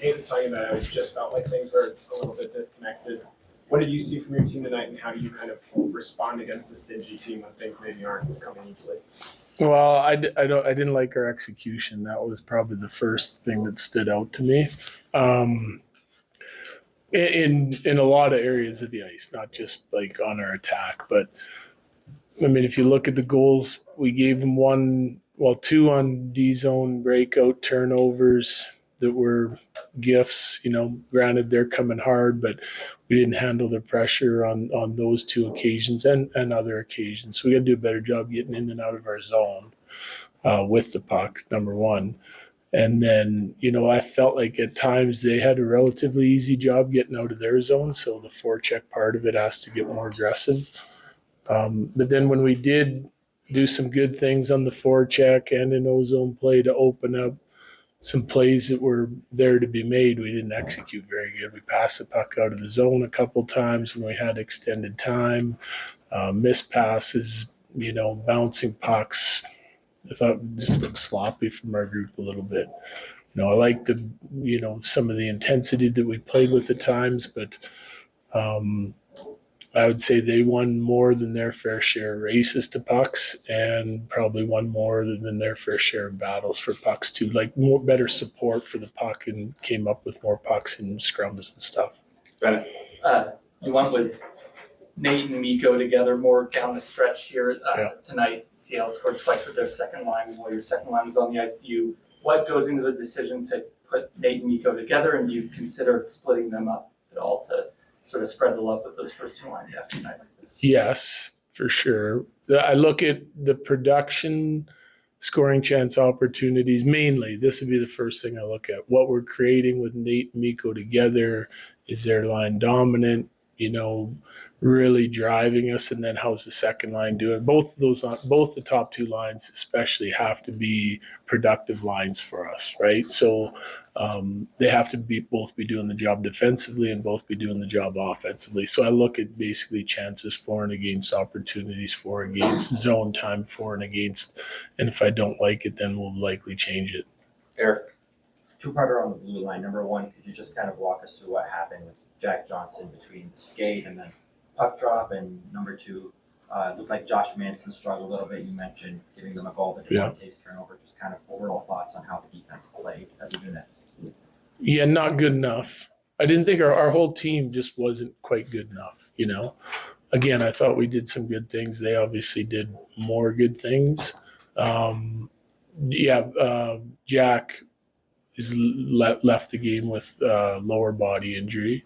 Nate was talking about it just felt like things were a little bit disconnected. What did you see from your team tonight, and how do you kind of respond against a stingy team when things maybe aren't coming easily? Well, I didn't like our execution. That was probably the first thing that stood out to me. In a lot of areas of the ice, not just like on our attack, but I mean, if you look at the goals, we gave them two on D zone breakout turnovers that were gifts. Granted they're coming hard, but we didn't handle the pressure on those two occasions and other occasions. So we got to do a better job getting in and out of our zone with the puck, number one. And then, I felt like at times they had a relatively easy job getting out of their zone. So the forecheck part of it has to get more aggressive. But then when we did do some good things on the forecheck and in ozone play to open up some plays that were there to be made, we didn't execute very good. We passed the puck out of the zone a couple times when we had extended time, missed passes, bouncing pucks. I thought it just looked sloppy from our group a little bit. I like some of the intensity that we played with at times, but I would say they won more than their fair share of races to pucks, and probably won more than their fair share of battles for pucks too. Like better support for the puck, and came up with more pucks and scrums and stuff. You went with Nate and Mikko together more down the stretch here tonight. Seattle scored twice with their second line while your second line was on the ice. What goes into the decision to put Nate and Mikko together, and do you consider splitting them up at all to sort of spread the love with those first two lines after a night like this? Yes, for sure. I look at the production, scoring chance opportunities mainly. This would be the first thing I look at. What we're creating with Nate and Mikko together, is their line dominant, really driving us, and then how's the second line doing? Both the top two lines especially have to be productive lines for us, right? So they have to both be doing the job defensively and both be doing the job offensively. So I look at basically chances for and against, opportunities for and against, zone time for and against, and if I don't like it, then we'll likely change it. Eric? Two-parter on the blue line. Number one, could you just kind of walk us through what happened with Jack Johnson between the skate and then puck drop? And number two, it looked like Josh Manson struggled a little bit. You mentioned giving them a goal, but didn't want to take turnover. Just kind of overall thoughts on how the defense played as a unit. Yeah, not good enough. I didn't think our whole team just wasn't quite good enough, Again, I thought we did some good things. They obviously did more good things. Jack is left the game with lower body injury.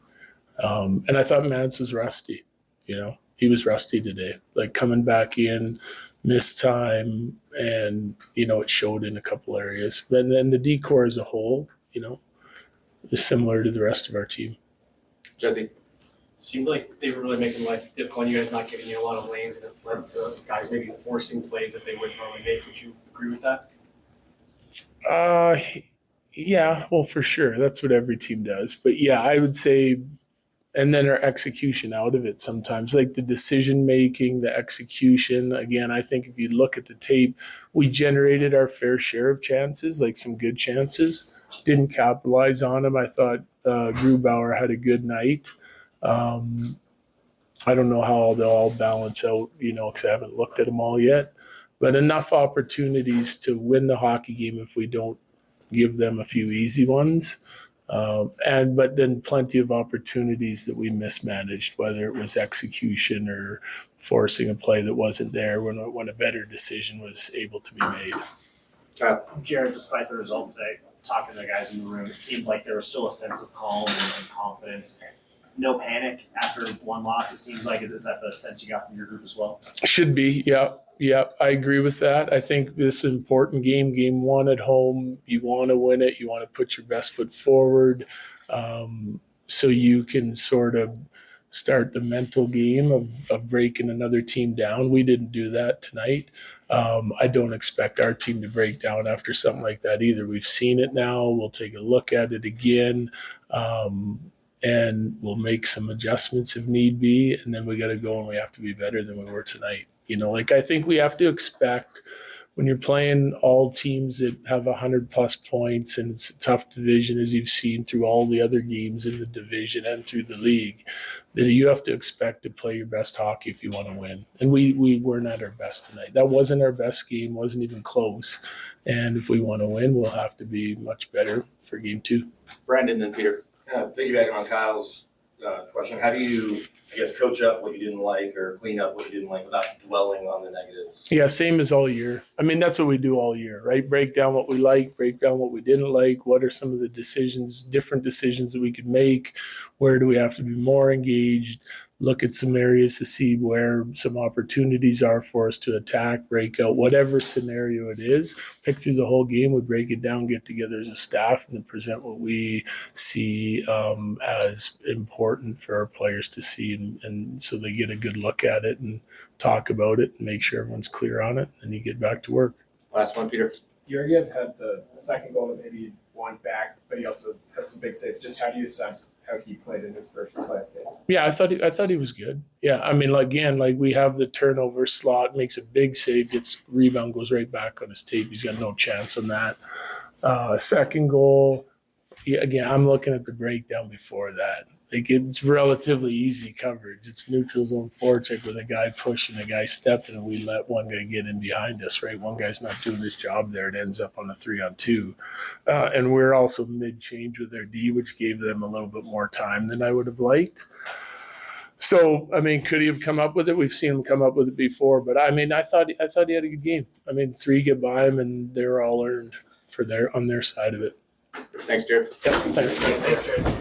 And I thought Mance was rusty, He was rusty today. Like coming back in, missed time, and, it showed in a couple areas. But then the D-core as a whole, is similar to the rest of our team. Jesse? Seemed like they were really making life difficult on you guys, not giving you a lot of lanes, and it led to guys maybe forcing plays that they wouldn't normally make. Would you agree with that? Yeah, well, for sure. That's what every team does. But yeah, I would say, and then our execution out of it sometimes, like the decision making, the execution. Again, I think if you look at the tape, we generated our fair share of chances, like some good chances. Didn't capitalize on them. I thought Grubauer had a good night. I don't know how they'll all balance out, because I haven't looked at them all yet. But enough opportunities to win the hockey game if we don't give them a few easy ones. But then plenty of opportunities that we mismanaged, whether it was execution or forcing a play that wasn't there when a better decision was able to be made. Jared, despite the result today, talking to the guys in the room, it seemed like there was still a sense of calm and confidence. No panic after one loss, it seems like. Is that the sense you got from your group as well? Should be, yeah. Yeah, I agree with that. I think this is an important game one at home. You want to win it. You want to put your best foot forward so you can sort of start the mental game of breaking another team down. We didn't do that tonight. I don't expect our team to break down after something like that either. We've seen it now. We'll take a look at it again. And we'll make some adjustments if need be. And then we got to go and we have to be better than we were tonight. I think we have to expect when you're playing all teams that have 100+ points, and it's a tough division, as you've seen through all the other games in the division and through the league, that you have to expect to play your best hockey if you want to win. And we weren't at our best tonight. That wasn't our best game, wasn't even close. And if we want to win, we'll have to be much better for game 2. Brandon, then Peter. Piggybacking on Kyle's question, how do you, I guess, coach up what you didn't like or clean up what you didn't like without dwelling on the negatives? Yeah, same as all year. I mean, that's what we do all year, right? Break down what we like, break down what we didn't like. What are some of the decisions, different decisions that we could make? Where do we have to be more engaged? Look at some areas to see where some opportunities are for us to attack, break out, whatever scenario it is. Pick through the whole game, we break it down, get together as a staff, and then present what we see as important for our players to see, and so they get a good look at it and talk about it and make sure everyone's clear on it, and you get back to work. Last one, Peter. Georgiev had the second goal that maybe won back, but he also had some big saves. Just how do you assess how he played in his first play? Yeah, I thought he was good. Yeah, I mean, again, we have the turnover slot, makes a big save, gets rebound, goes right back on his tape. He's got no chance on that. Second goal, again, I'm looking at the breakdown before that. It's relatively easy coverage. It's neutral zone forecheck with a guy pushing, a guy stepping, and we let one guy get in behind us, right? One guy's not doing his job there. It ends up on a 3-on-2. And we're also mid-change with their D, which gave them a little bit more time than I would have liked. So, I mean, could he have come up with it? We've seen him come up with it before. But, I mean, I thought he had a good game. I mean, 3 get by him, and they're all earned on their side of it. Thanks, Jared. Yep, thanks. Thanks, Jared.